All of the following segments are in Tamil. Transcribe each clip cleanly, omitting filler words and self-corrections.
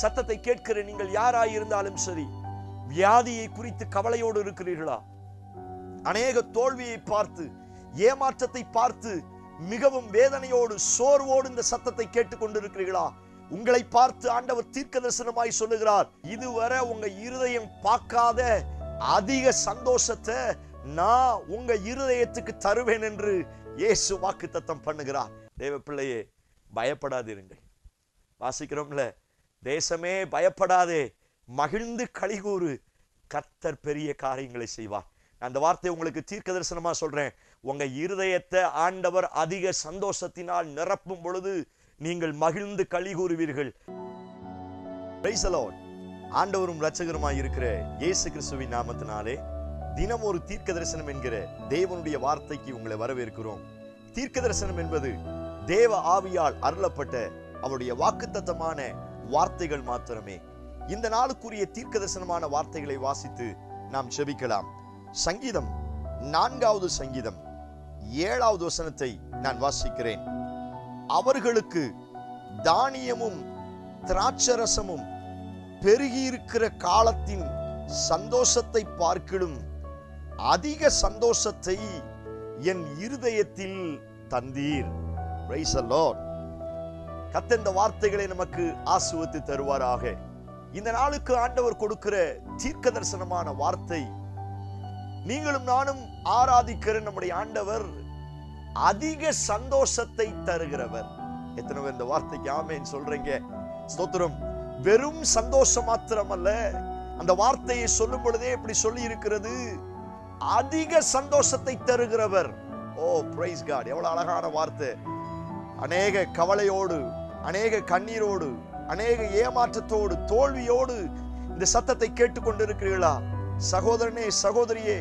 சத்தத்தை கேட்கிற நீங்கள் யாராயிருந்தாலும் சரி, வியாதியை குறித்து கவலையோடு இருக்கிறீர்களா? அநேக தோல்வியை பார்த்து, ஏமாற்றத்தை பார்த்து மிகவும் வேதனையோடு சோர்வோடு இந்த சத்தத்தை கேட்டுக்கொண்டிருக்கிறீர்களா? உங்களை பார்த்து ஆண்டவர் தீர்க்கதரிசனமாய் சொல்லுகிறார், இதுவரை உங்க இருதயம் பார்க்காத அதிக சந்தோஷத்தை நான் உங்க இருதயத்துக்கு தருவேன் என்று இயேசு வாக்குத்தத்தம் பண்ணுகிறார். தேவ பிள்ளையே, பயப்படாதிருங்கள். வாசிக்கிறோம்ல, தேசமே பயப்படாதே, மகிழ்ந்து களிகூறு, கர்த்தர் பெரிய காரியங்களை செய்வார். அந்த வார்த்தை உங்களுக்கு தீர்க்க தரிசனமா சொல்றேன். உங்க இருதயத்தை ஆண்டவர் அதிக சந்தோஷத்தினால் நிரப்பும் பொழுது நீங்கள் மகிழ்ந்து களிகூறுவீர்கள். Price the Lord. ஆண்டவரும் இரட்சகருமாய் இருக்கிற இயேசு கிறிஸ்துவின் நாமத்தினாலே தினம் ஒரு தீர்க்க தரிசனம் என்கிற தேவனுடைய வார்த்தைக்கு உங்களை வரவேற்கிறோம். தீர்க்க தரிசனம் என்பது தேவ ஆவியால் அருளப்பட்ட அவருடைய வாக்குத்தத்தமான வார்த்தைகள் மாத்திரமே. இந்த நாளுக்குரிய தீர்க்க தரிசனமான வார்த்தைகளை வாசித்து நாம் ஜெபிக்கலாம். சங்கீதம் 4வது சங்கீதம் 7வது வசனத்தை நான் வாசிக்கிறேன். அவர்களுக்கு தானியமும் திராட்சரசமும் பெருகியிருக்கிற காலத்தின் சந்தோஷத்தை பார்க்கிலும் அதிக சந்தோஷத்தை என் இருதயத்தில் தந்தீர். Praise the Lord. கர்த்தர் இந்த வார்த்தைகளை நமக்கு ஆசீர்வதித்து தருவாராக. இந்த நாளுக்கு ஆண்டவர் கொடுக்கிற தீர்க்க தரிசனமான வார்த்தை, நீங்களும் நானும் ஆராதிக்கிற நம்முடைய ஆண்டவர் அதிக சந்தோஷத்தை தருகிறவர். எத்தனை பேர் இந்த வார்த்தைக்கு ஆமென் சொல்றீங்க? ஸ்தோத்திரம். வெறும் சந்தோஷம் மாத்திரம் அல்ல, அந்த வார்த்தையை சொல்லும் பொழுதே இப்படி சொல்லி இருக்கிறது, அதிக சந்தோஷத்தை தருகிறவர். ஓ பிரைஸ் காட். எவ்வளவு அழகான வார்த்தை. அநேக கவலையோடு, அநேக கண்ணீரோடு, அநேக ஏமாற்றத்தோடு, தோல்வியோடு இந்த சத்தத்தை கேட்டுக்கொண்டிருக்கிறீர்களா? சகோதரனே, சகோதரியே,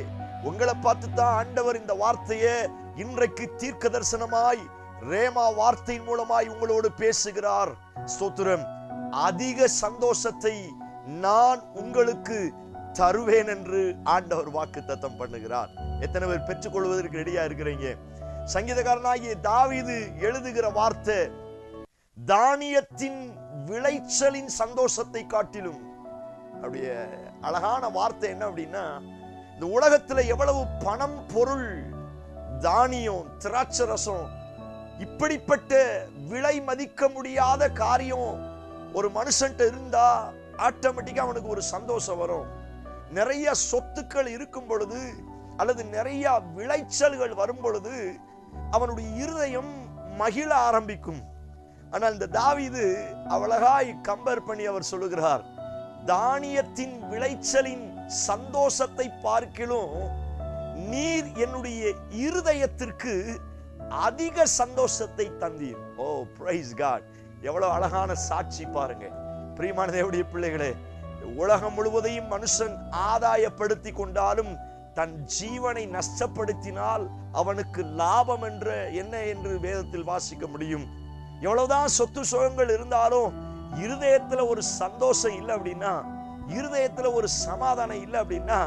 உங்களை பார்த்து தான் ஆண்டவர் இந்த வார்த்தையை இன்றைக்கு தீர்க்க தரிசனமாய் ரேமா வார்த்தையின் மூலமாய் உங்களோடு பேசுகிறார். ஸ்தோத்திரம். அதிக சந்தோஷத்தை நான் உங்களுக்கு தருவேன் என்று ஆண்டவர் வாக்குத்தத்தம் பண்ணுகிறார். எத்தனை பேர் பெற்றுக்கொள்வதற்கு ரெடியா இருக்கிறீங்க? சங்கீதக்காரனாகிய தாவீது எழுதுகிற வார்த்தை, தானியத்தின் விளைச்சலின் சந்தோஷத்தை காட்டிலும். அப்படியே அழகான வார்த்தை. என்ன அப்படின்னா, இந்த உலகத்துல எவ்வளவு பணம், பொருள், தானியம், திராட்சரசம், இப்படிப்பட்ட விலை மதிக்க முடியாத காரியம் ஒரு மனுஷன்ட்ட இருந்தா ஆட்டோமேட்டிக்கா அவனுக்கு ஒரு சந்தோஷம் வரும். நிறைய சொத்துக்கள் இருக்கும் பொழுது அல்லது நிறைய விளைச்சல்கள் வரும் பொழுது அவனுடைய இருதயம் மகிழ ஆரம்பிக்கும். ஆனால் இந்த தாவீது அவ்வளகாய் கம்பேர் பண்ணி அவர் சொல்லுகிறார், தானியத்தின் விளைச்சலின் சந்தோஷத்தை பார்க்கிலும் நீர் என்னுடைய இருதயத்திற்கு அதிக சந்தோஷத்தை தந்தீர். ஓ பிரைஸ் காட். எவ்வளவு அழகான சாட்சி பாருங்க. பிரியமான தேவனுடைய பிள்ளைகளே, உலகம் முழுவதையும் மனுஷன் ஆதாயப்படுத்தி கொண்டாலும் தன் ஜீவனை நஷ்டப்படுத்தினால் அவனுக்கு லாபம் என்ன என்று வேதத்தில் வாசிக்க முடியும். எவ்வளவுதான் சொத்து சுகங்கள் இருந்தாலும் இருதயத்துல ஒரு சந்தோஷம் இல்லை அப்படின்னா, இருதயத்துல ஒரு சமாதானம் இல்லை அப்படின்னா,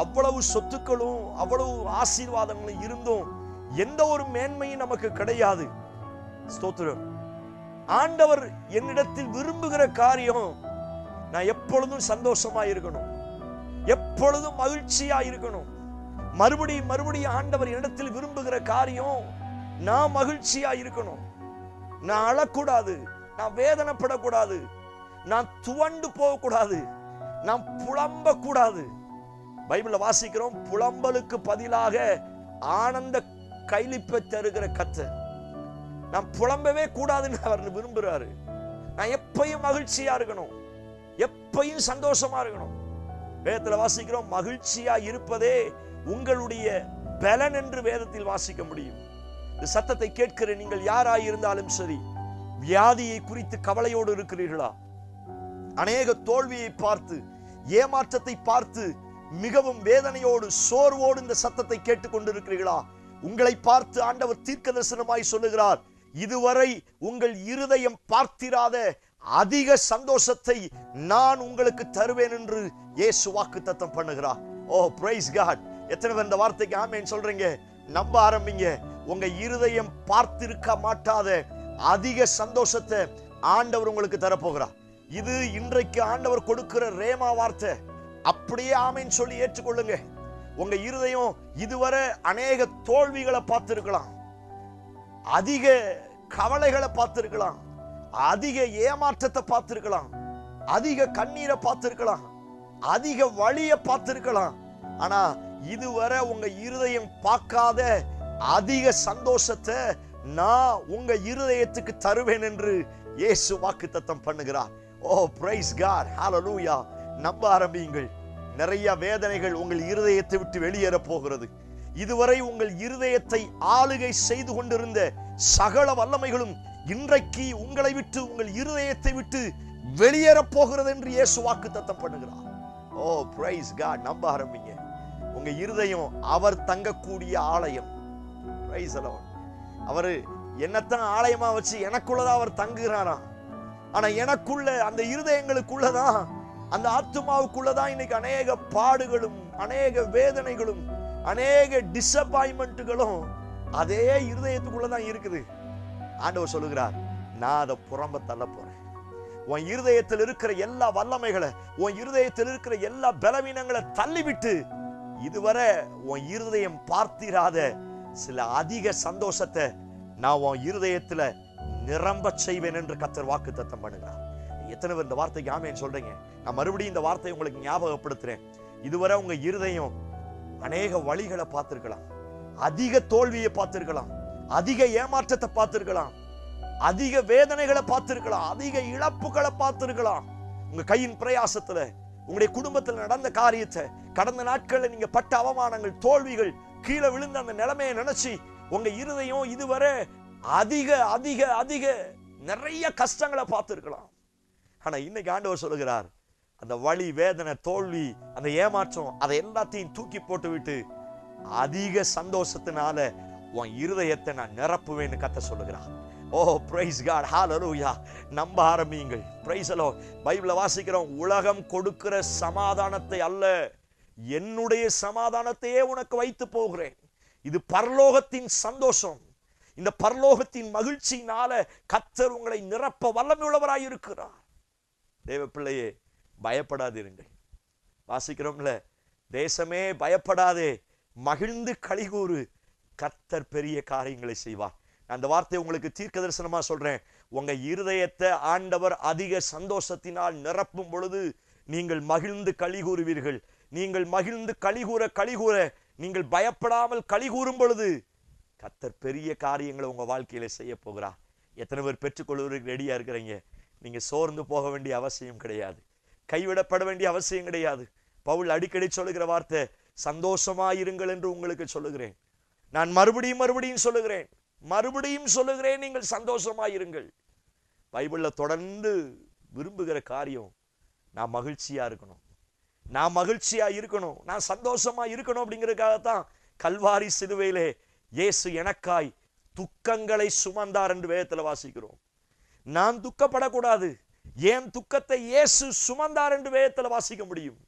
அவ்வளவு சொத்துக்களும் அவ்வளவு ஆசீர்வாதங்களும் இருந்தும் எந்த ஒரு மேன்மையும் நமக்கு கிடையாது. ஸ்தோத்திரம். ஆண்டவர் என்னிடத்தில் விரும்புகிற காரியம், நான் எப்பொழுதும் சந்தோஷமா இருக்கணும், எப்பொழுதும் மகிழ்ச்சியா இருக்கணும். மறுபடியும் ஆண்டவர் என்னிடத்தில் விரும்புகிற காரியம், நான் மகிழ்ச்சியா இருக்கணும். நான் அழக்கூடாது, நான் வேதனைப்படக்கூடாது, நான் துவண்டு போகக்கூடாது, நான் புலம்ப கூடாது. பைபிள்ல வாசிக்கிறோம், புலம்பலுக்கு பதிலாக ஆனந்த கைலிப்பை தருகிற கர்த்தர். நான் புலம்பவே கூடாதுன்னு அவர் விரும்புறாரு. நான் எப்பயும் மகிழ்ச்சியா இருக்கணும், எப்பயும் சந்தோஷமா இருக்கணும். வேதத்துல வாசிக்கிறோம், மகிழ்ச்சியா இருப்பதே உங்களுடைய பலன் என்று வேதத்தில் வாசிக்க முடியும். இந்த சத்தத்தை கேட்கிற நீங்கள் யாராயிருந்தாலும் சரி, வியாதியை குறித்து கவலையோடு இருக்கிறீர்களா? அநேக தோல்வியை பார்த்து, ஏமாற்றத்தை பார்த்து மிகவும் வேதனையோடு சோர்வோடு இந்த சத்தத்தை கேட்டுக்கொண்டிருக்கிறீர்களா? உங்களை பார்த்து ஆண்டவர் தீர்க்க தரிசனமாய் சொல்லுகிறார், இதுவரை உங்கள் இருதயம் பார்த்திராத அதிக சந்தோஷத்தை நான் உங்களுக்கு தருவேன் என்று இயேசு வாக்குத்தத்தம் பண்ணுகிறார். ஓ பிரைஸ் காட். எத்தனை பேர் இந்த வார்த்தைக்கு ஆமென் சொல்றீங்க? நம்ப ஆரம்பிங்க. உங்க இருதயம் பார்த்திருக்க மாட்டாத அதிக சந்தோஷத்தை ஆண்டவர் உங்களுக்கு தரப்போகிறார். இது இன்றைக்கு ஆண்டவர் கொடுக்கிற ரேமா வார்த்தை. அப்படியே ஆமென் சொல்லி ஏற்றுக்கொள்ளுங்க. உங்க இருதயம் இதுவரை அநேக தோல்விகளை பார்த்திருக்கலாம், அதிக கவலைகளை பார்த்திருக்கலாம், அதிக ஏமாற்றத்தை பார்த்திருக்கலாம், அதிக கண்ணீரை பார்த்திருக்கலாம், அதிக வலியை பார்த்திருக்கலாம். ஆனா இதுவரை உங்க இருதயம் பார்க்காத அதிக சந்தோஷத்தை நான் உங்க இருதயத்துக்கு தருவேன் என்று இயேசு வாக்குத்தத்தம் பண்ணுகிறார். ஓ பிரைஸ் காட், ஹalleluya. நம்ப ஆரம்பியுங்கள். நிறைய வேதனைகள் உங்கள் இருதயத்தை விட்டு வெளியேற போகிறது. இதுவரை உங்கள் இருதயத்தை ஆளுகை செய்து கொண்டிருந்த சகல வல்லமைகளும் இன்றைக்கு உங்களை விட்டு, உங்கள் இருதயத்தை விட்டு வெளியேற போகிறது என்று இயேசு வாக்குத்தத்தம் பண்ணுகிறார். ஓ பிரைஸ் காட். நம்ப ஆரம்பிங்க. உங்க இருதயம் அவர் தங்கக்கூடிய ஆலயம். Price the Lord. அவரு என்னத்தான் ஆலயமா வச்சு எனக்குள்ளதான் அவர் தங்குகிறாராம். ஆனா எனக்குள்ள, அந்த இருதயங்களுக்குள்ளதான், அந்த ஆத்துமாவுக்குள்ளதான் இன்னைக்கு அநேக பாடுகளும், அநேக வேதனைகளும், அநேக டிசப்பாயின்மெண்ட்டுகளும் அதே இருதயத்துக்குள்ளதான் இருக்குது. ஆண்டவர் சொல்லுகிறார், நான் அதை புறம்ப தள்ள போறேன். உன் இருதயத்தில் இருக்கிற எல்லா வல்லமைகளை, உன் இருதயத்தில் இருக்கிற எல்லா பலவீனங்களை தள்ளிவிட்டு இதுவரை உன் இருதயம் பார்த்திராத சில அதிக சந்தோஷத்தை நான் உன் இருதயத்துல நிரம்ப செய்வேன் என்று கர்த்தர் வாக்குத்தத்தம் பண்ணுகிறார். எத்தனை பேர் இந்த வார்த்தைக்கு ஆமென் சொல்றீங்க? நான் மறுபடியும் இந்த வார்த்தையை உங்களுக்கு ஞாபகப்படுத்துறேன். இதுவரை உங்க இருதயம் அநேக வழிகளை பார்த்திருக்கலாம், அதிக தோல்வியை பார்த்திருக்கலாம், அதிக ஏமாற்றத்தை பார்த்திருக்கலாம், அதிக வேதனைகளை பார்த்திருக்கலாம், அதிக இழப்புகளை பார்த்திருக்கலாம். உங்க கையின் பிரயாசத்துல, உங்களுடைய குடும்பத்தில் நடந்த காரியத்தை, கடந்த நாட்களில் நீங்க பட்ட அவமானங்கள், தோல்விகள், கீழே விழுந்த அந்த நிலைமையை நினைச்சு உங்க இருதயம் இதுவரை அதிக அதிக அதிக நிறைய கஷ்டங்களை பார்த்திருக்கலாம். ஆனா இன்னைக்கு ஆண்டவர் சொல்லுகிறார், அந்த வலி, வேதனை, தோல்வி, அந்த ஏமாற்றம், அதை எல்லாத்தையும் தூக்கி போட்டு விட்டு அதிக சந்தோஷத்தினால உன் இருதயத்தை நான் நிரப்புவேன்னு கர்த்தர் சொல்லுகிறார். ஓ பிரைஸ் காட், ஹalleluya. நம்ப ஆரம்பியுங்கள். Price the Lord. பைபிள்ல வாசிக்கிறோம், உலகம் கொடுக்கிற சமாதானத்தை அல்ல, என்னுடைய சமாதானத்தையே உனக்கு வைத்து போகிறேன். இது பரலோகத்தின் சந்தோஷம். இந்த பரலோகத்தின் மகிழ்ச்சியினால கர்த்தர் உங்களை நிரப்ப வல்லமையுள்ளவராய் இருக்கிறார். தேவ பிள்ளையே, பயப்படாதிருங்கள். வாசிக்கிறோம்ல, தேசமே பயப்படாதே, மகிழ்ந்து களிகூறு, கர்த்தர் பெரிய காரியங்களை செய்வார். அந்த வார்த்தையை உங்களுக்கு தீர்க்க தரிசனமா சொல்றேன். உங்க இருதயத்தை ஆண்டவர் அதிக சந்தோஷத்தினால் நிரப்பும் பொழுது நீங்கள் மகிழ்ந்து களிகூறுவீர்கள். நீங்கள் மகிழ்ந்து களிகூற நீங்கள் பயப்படாமல் களிகூறும் பொழுது கர்த்தர் பெரிய காரியங்களை உங்க வாழ்க்கையில செய்ய போகிறார். எத்தனை பேர் பெற்றுக்கொள்வதற்கு ரெடியா இருக்கிறீங்க? நீங்க சோர்ந்து போக வேண்டிய அவசியம் கிடையாது, கைவிடப்பட வேண்டிய அவசியம் கிடையாது. பவுல் அடிக்கடி சொல்லுகிற வார்த்தை, சந்தோஷமாயிருங்கள் என்று உங்களுக்கு சொல்லுகிறேன். நான் மறுபடியும் சொல்லுகிறேன், நீங்கள் சந்தோஷமாயிருங்கள். பைபிள்ல தொடர்ந்து விரும்புகிற காரியம், நான் மகிழ்ச்சியா இருக்கணும், நான் சந்தோஷமா இருக்கணும். அப்படிங்கிறதுக்காகத்தான் கல்வாரி சிலுவையிலே இயேசு எனக்காய் துக்கங்களை சுமந்தார் என்று வேதத்துல வாசிக்கிறோம். நான் துக்கப்படக்கூடாது, ஏன் துக்கத்தை இயேசு சுமந்தார் என்று வேதத்துல வாசிக்க முடியும்.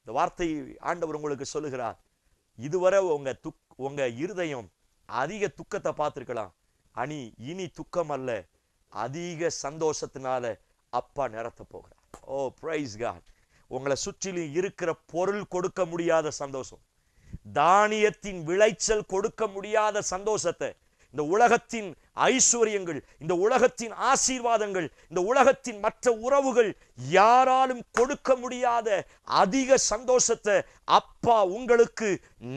இந்த வார்த்தையை ஆண்டவர் உங்களுக்கு சொல்லுகிறார். இதுவரை உங்க இருதயம் அதிக துக்கத்தை பார்த்திருக்கலாம், இனி துக்கம் அல்ல, அதிக சந்தோஷத்தினால அப்பா நிரத்த போகிறார். ஓ பிரைஸ் காட். உங்களை சுற்றிலும் இருக்கிற பொருள் கொடுக்க முடியாத சந்தோஷம், தானியத்தின் விளைச்சல் கொடுக்க முடியாத சந்தோஷத்தை, இந்த உலகத்தின் ஐஸ்வர்யங்கள், இந்த உலகத்தின் ஆசீர்வாதங்கள், இந்த உலகத்தின் மற்ற உறவுகள் யாராலும் கொடுக்க முடியாத அதிக சந்தோஷத்தை அப்பா உங்களுக்கு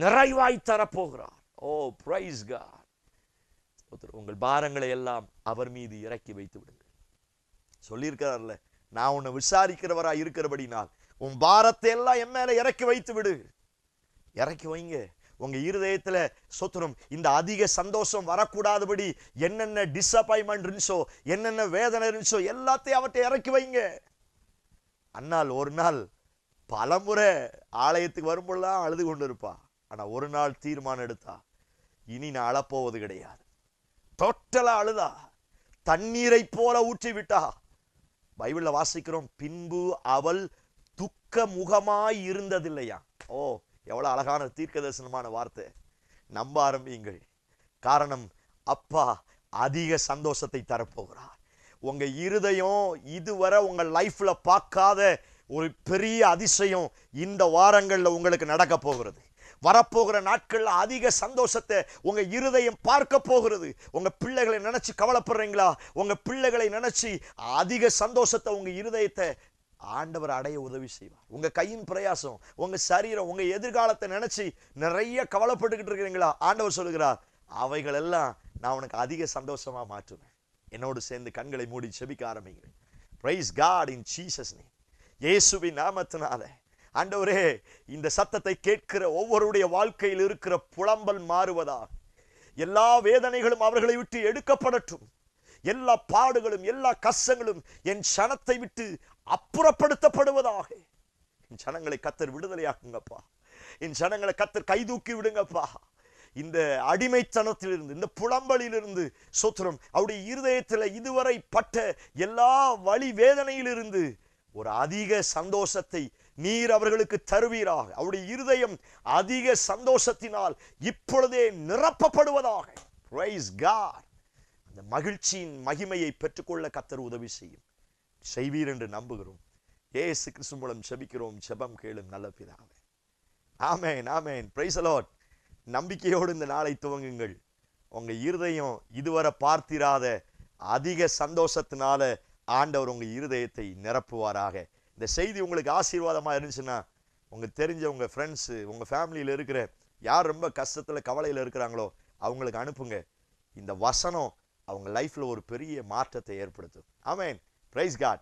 நிறைவாய் தரப்போகிறார். ஓ பிரைஸ் காட். உங்கள் பாரங்களை எல்லாம் அவர் மீது இறக்கி வைத்து விடுங்கள். சொல்லியிருக்கிறார்ல, நான் உன்னை விசாரிக்கிறவராய் இருக்கிறபடினால் உன் பாரத்தை எல்லாம் என் மேல இறக்கி வைத்து விடு. இறக்கி வைங்க. உங்க இருதயத்துல சொத்துரும் இந்த அதிக சந்தோஷம் வரக்கூடாதபடி என்னென்ன டிசப்பாயின்மெண்ட் இருந்துச்சோ, என்னென்ன வேதனை இருந்துச்சோ எல்லாத்தையும் அவற்றை இறக்கி வைங்க. அன்னால் ஒரு நாள் பலமுறை ஆலயத்துக்கு வரும்போதுதான் அழுது கொண்டு இருப்பா. ஆனா ஒரு நாள் தீர்மானம் எடுத்தா, இனி நான் அழப்போவது கிடையாது. டோட்டலா அழுதா, தண்ணீரை போல ஊற்றி விட்டா. பைபிள்ல வாசிக்கிறோம், பின்பு அவள் துக்க முகமாய் இருந்ததில்லையா. ஓ எவ்வளவு அழகான தீர்க்க தரிசனமான வார்த்தை. நம்ப ஆரம்பியுங்கள். காரணம், அப்பா அதிக சந்தோஷத்தை தரப்போகிறார். உங்க இருதயம் இதுவரை உங்க லைஃப்ல பார்க்காத ஒரு பெரிய அதிசயம் இந்த வாரங்கள்ல உங்களுக்கு நடக்க போகிறது. வரப்போகிற நாட்கள்ல அதிக சந்தோஷத்தை உங்க இருதயம் பார்க்க போகிறது. உங்க பிள்ளைகளை நினைச்சு கவலைப்படுறீங்களா? உங்க பிள்ளைகளை நினைச்சு அதிக சந்தோஷத்தை உங்க இருதயத்தை ஆண்டவர் அடைய உதவி செய்வார். உங்க கையின் பிரயாசம், உங்க சரீரம், உங்க எதிர்காலத்தை நினைச்சு நிறைய கவலைப்பட்டுக்கிட்டு இருக்கிறீங்களா? ஆண்டவர் சொல்லுகிறார், அவைகள் எல்லாம் நான் உனக்கு அதிக சந்தோஷமா மாற்றுவேன். என்னோடு சேர்ந்து கண்களை மூடி செபிக்க ஆரம்பிக்கிறேன். Praise God in Jesus name. இயேசுவின் நாமத்தினால ஆண்டவரே, இந்த சத்தத்தை கேட்கிற ஒவ்வொருடைய வாழ்க்கையில் இருக்கிற புலம்பல் மாறுவதாக, எல்லா வேதனைகளும் அவர்களை விட்டு எடுக்கப்படட்டும். எல்லா பாடுகளும் எல்லா கஷ்டங்களும் என் சனத்தை விட்டு அப்புறப்படுத்தப்படுவதாக. என் சனங்களை கர்த்தர் விடுதலையாக்குங்கப்பா. என் சனங்களை கர்த்தர் கைதூக்கி விடுங்கப்பா. இந்த அடிமைத்தனத்திலிருந்து, இந்த புலம்பலிலிருந்து சோத்திரம், அவருடைய இருதயத்தில் இதுவரை பட்ட எல்லா வலி வேதனையிலிருந்து ஒரு அதிக சந்தோஷத்தை நீர் அவர்களுக்கு தருவீராக. அவருடைய இருதயம் அதிக சந்தோஷத்தினால் இப்பொழுதே நிரப்பப்படுவதாக. Price God. அந்த மகிழ்ச்சியின் மகிமையை பெற்றுக்கொள்ள கர்த்தர் உதவி செய்வீர் என்று நம்புகிறோம். இயேசு கிறிஸ்து மூலம் செபிக்கிறோம். செபம் கேளும் நல்ல பிதாவே. ஆமென், ஆமென். Praise the Lord. நம்பிக்கையோடு இந்த நாளை துவங்குங்கள். உங்க இருதயம் இதுவரை பார்த்திராத அதிக சந்தோஷத்தினால ஆண்டவர் உங்க இருதயத்தை நிரப்புவாராக. இந்த செய்தி உங்களுக்கு ஆசீர்வாதமா இருந்துச்சுன்னா உங்க தெரிஞ்ச உங்க ஃப்ரெண்ட்ஸு, உங்க ஃபேமிலியில் இருக்கிற யார் ரொம்ப கஷ்டத்தில் கவலையில் இருக்கிறாங்களோ அவங்களுக்கு அனுப்புங்க. இந்த வசனம் அவங்க லைஃப்ல ஒரு பெரிய மாற்றத்தை ஏற்படுத்தும். ஆமென். Praise God.